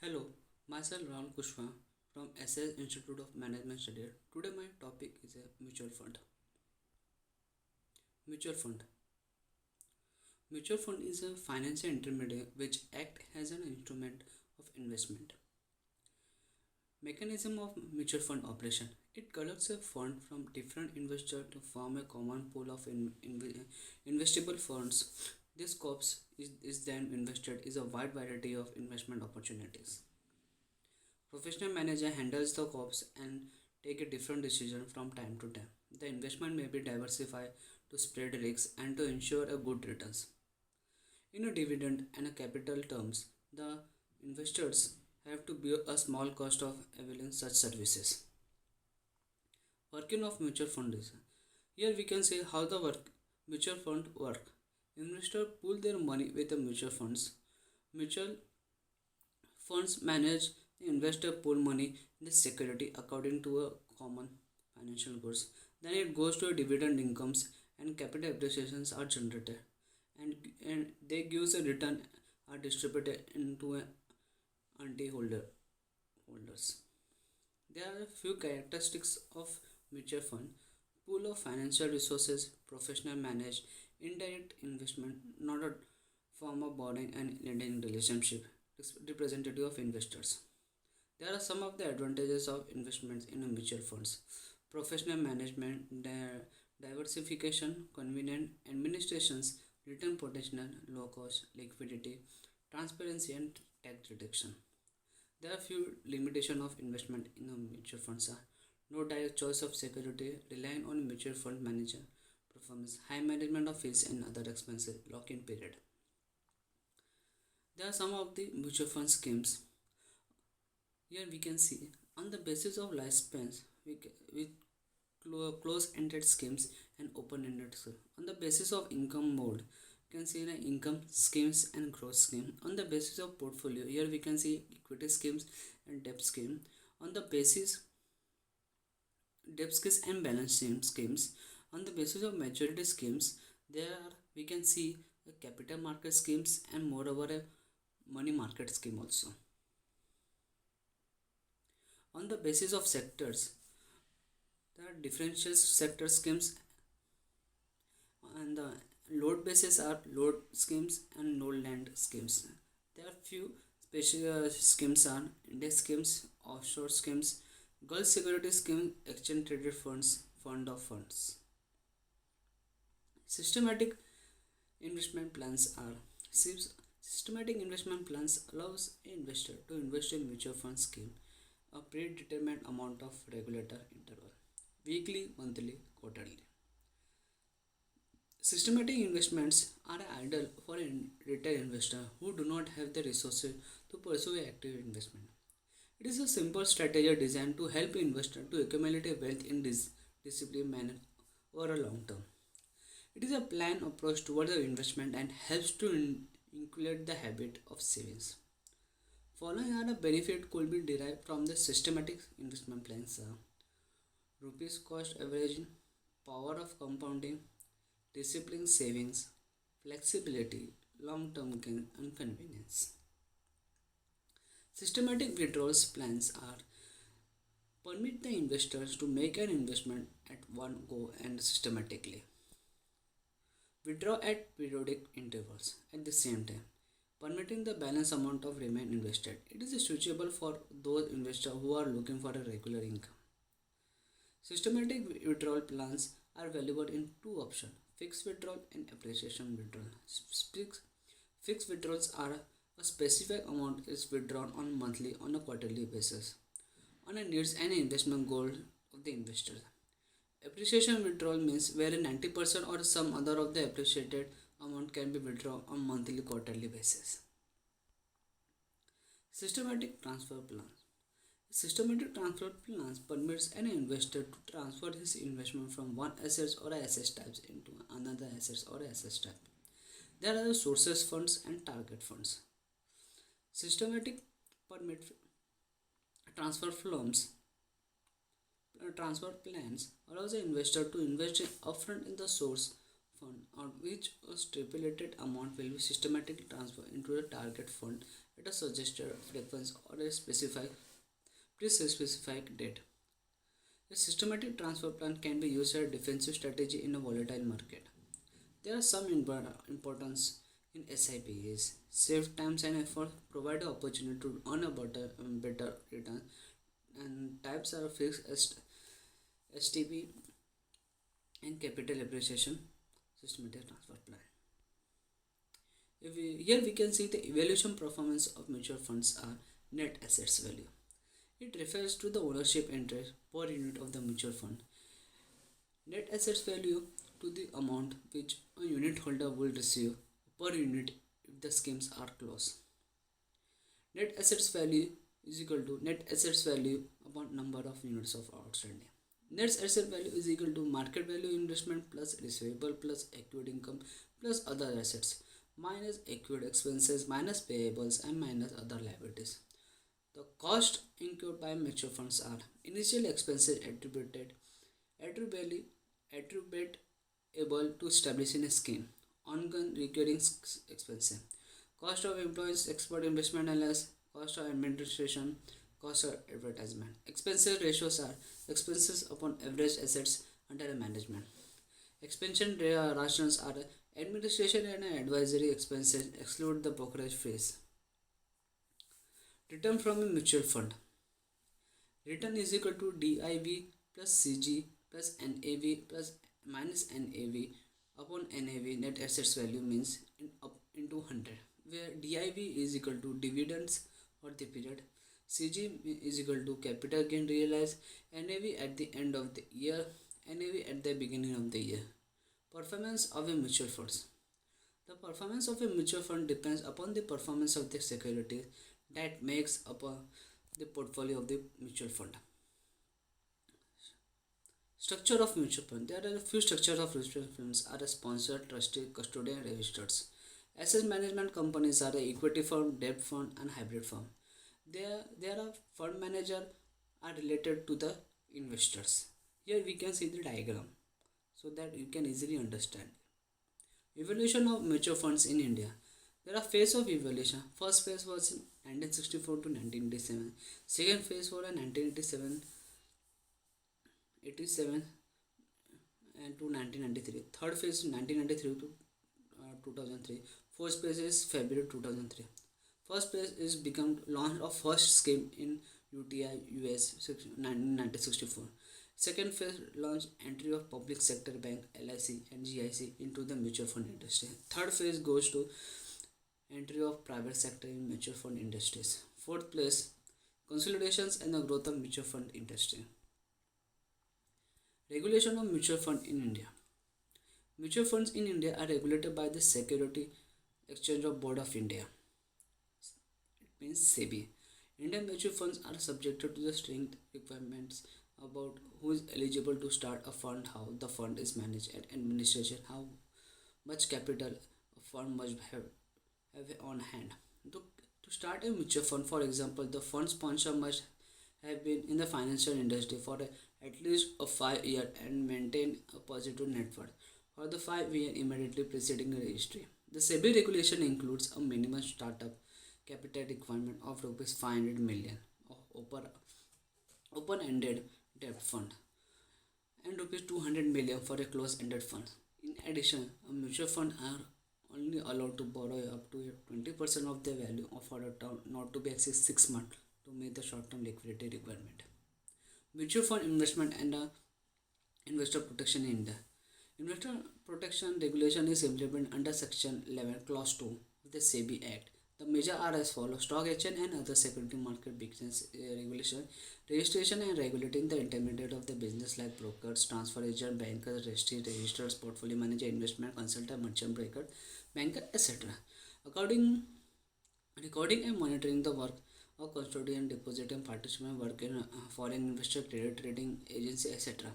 Hello, myself Rahul Kushwa from SS Institute of Management Studies. Today my topic is a mutual fund. Mutual fund. Mutual fund is a financial intermediary which act as an instrument of investment. Mechanism of mutual fund operation. It collects a fund from different investors to form a common pool of investable funds. This corpus is then invested in a wide variety of investment opportunities. Professional manager handles the corps and take a different decision from time to time. The investment may be diversified to spread risks and to ensure a good returns. In a dividend and a capital terms, the investors have to bear a small cost of availing such services. Working of mutual fund is here we can say how the mutual fund work. Investors pool their money with the mutual funds. Mutual funds manage the investor pool money in the security according to a common financial goals. Then it goes to a dividend incomes and capital appreciations are generated and they gives a return are distributed into a anti holders. There are a few characteristics of mutual fund. Pool of financial resources, professional managed, indirect investment, not a form of borrowing and lending relationship, representative of investors. There are some of the advantages of investments in mutual funds. Professional management, diversification, convenient administrations, return potential, low cost, liquidity, transparency and tax reduction. There are few limitations of investment in a mutual funds are no direct choice of security, relying on mutual fund manager performance, high management of fees and other expenses, lock-in period. There are some of the mutual fund schemes. Here we can see on the basis of lifespans, we close-ended schemes and open-ended schemes. On the basis of income mode, you can see the income schemes and growth scheme. On the basis of portfolio, here we can see equity schemes and debt scheme. On the basis debt schemes and balance sheet schemes. On the basis of maturity schemes, there we can see the capital market schemes and moreover a money market scheme also. On the basis of sectors, there are differential sector schemes and the load basis are load schemes and no land schemes. There are few special schemes are index schemes, offshore schemes, Gulf security scheme, exchange traded funds, fund of funds. Systematic investment plans are systematic investment plans allows an investor to invest in mutual fund scheme a predetermined amount of regulator interval weekly, monthly, quarterly. Systematic investments are ideal for a retail investor who do not have the resources to pursue active investment. It is a simple strategy designed to help investor to accumulate a wealth in this disciplined manner over a long term. It is a planned approach towards the investment and helps to inculcate the habit of savings. Following are the benefit could be derived from the systematic investment plans. Rupees cost averaging, power of compounding, disciplined savings, flexibility, long-term gain and convenience. Systematic withdrawals plans are permit the investors to make an investment at one go and systematically withdraw at periodic intervals at the same time, permitting the balance amount of remain invested. It is suitable for those investors who are looking for a regular income. Systematic withdrawal plans are available in two options: fixed withdrawal and appreciation withdrawal. Fixed withdrawals are a specific amount is withdrawn on monthly on a quarterly basis on a needs and investment goal of the investor. Appreciation withdrawal means where 90% or some other of the appreciated amount can be withdrawn on monthly quarterly basis. Systematic transfer plans. Systematic transfer plans permits an investor to transfer his investment from one asset or asset types into another asset or asset type. There are sources funds and target funds. Systematic permit transfer firms transfer plans allows the investor to invest upfront in the source fund on which a stipulated amount will be systematically transferred into the target fund at a suggested frequency or a pre-specified date. A systematic transfer plan can be used as a defensive strategy in a volatile market. There are some importance in SIPs. Save times and effort, provide an opportunity to earn a better return, and types are fixed STP and capital appreciation systematic transfer plan. Here we can see the evaluation performance of mutual funds are net assets value. It refers to the ownership interest per unit of the mutual fund. Net assets value to the amount which a unit holder will receive per unit if the schemes are closed. Net assets value is equal to net assets value upon number of units of outstanding. Net asset value is equal to market value investment plus receivable plus accrued income plus other assets minus accrued expenses minus payables and minus other liabilities. The cost incurred by mutual funds are initial expenses attributable to establishing a scheme, ongoing recurring expenses, cost of employees, expert investment analysis, cost of administration, cost of advertisement. Expenses ratios are expenses upon average assets under management. Expansion rations are administration and advisory expenses exclude the brokerage fees. Return from a mutual fund. Return is equal to DIV plus CG plus NAV plus minus NAV upon NAV net assets value means into 100, where DIV is equal to dividends for the period, CG is equal to capital gain realized, NAV at the end of the year, NAV at the beginning of the year. Performance of a mutual funds. The performance of a mutual fund depends upon the performance of the security that makes up the portfolio of the mutual fund. Structure of mutual fund. There are a few structures of mutual funds are a sponsor, trustee, custodian, and registers. Asset management companies are a equity firm, debt fund, and hybrid firm. There are fund manager are related to the investors. Here we can see the diagram so that you can easily understand. Evolution of mutual funds in India. There are phases of evolution. First phase was in 1964 to 1987. Second phase was in 1987 and to 1993. Third phase 1993 to 2003. Fourth phase is February 2003. First phase is become launch of first scheme in UTI US 1964. Second phase launch entry of public sector bank LIC and GIC into the mutual fund industry. Third phase goes to entry of private sector in mutual fund industries. Fourth place consolidations and the growth of mutual fund industry. Regulation of mutual fund in India. Mutual funds in India are regulated by the Security Exchange of Board of India. It means SEBI. Indian mutual funds are subjected to the strict requirements about who is eligible to start a fund, how the fund is managed and administration, how much capital a fund must have on hand. To start a mutual fund, for example, the fund sponsor must have been in the financial industry for at least a 5 year and maintain a positive net worth for the 5 year immediately preceding a registry. The SEBI regulation includes a minimum startup capital requirement of rupees 500 million of open-ended debt fund and rupees 200 million for a closed-ended fund. In addition, a mutual fund are only allowed to borrow up to 20% of the value of a term not to be exceed 6 months to meet the short-term liquidity requirement. Mutual fund investment and investor protection in India. Investor protection regulation is implemented under Section 11, Clause 2 of the SEBI Act. The measures are as follows: stock exchange and other security market business regulation, registration and regulating the intermediate of the business like brokers, transfer agent, bankers, registers, portfolio manager, investment consultant, merchant broker, banker, etc. Recording and monitoring the work of custodian, deposit and participant work in foreign investor, credit trading agency, etc.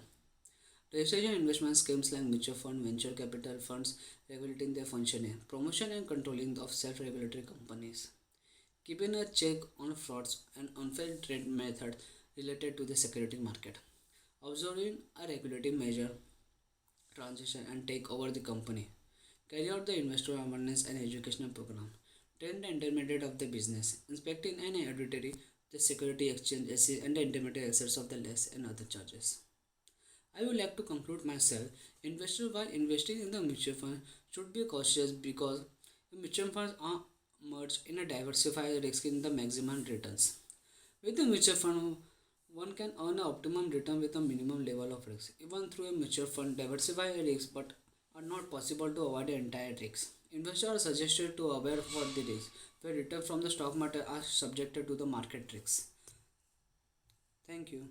Registration investment schemes like mutual fund, venture capital funds, regulating their functioning, promotion and controlling of self-regulatory companies, keeping a check on frauds and unfair trade methods related to the security market, observing a regulatory measure transition and take over the company, carry out the investor awareness and educational program, train the intermediate of the business, inspecting and auditing the security exchange and the intermediate assets of the less and other charges. I would like to conclude myself. Investors, while investing in the mutual fund, should be cautious because mutual funds are merged in a diversified risk in the maximum returns. With a mutual fund, one can earn an optimum return with a minimum level of risk. Even through a mutual fund, diversify risks but are not possible to avoid the entire risk. Investors are suggested to aware for the risk, where return from the stock market are subjected to the market risks. Thank you.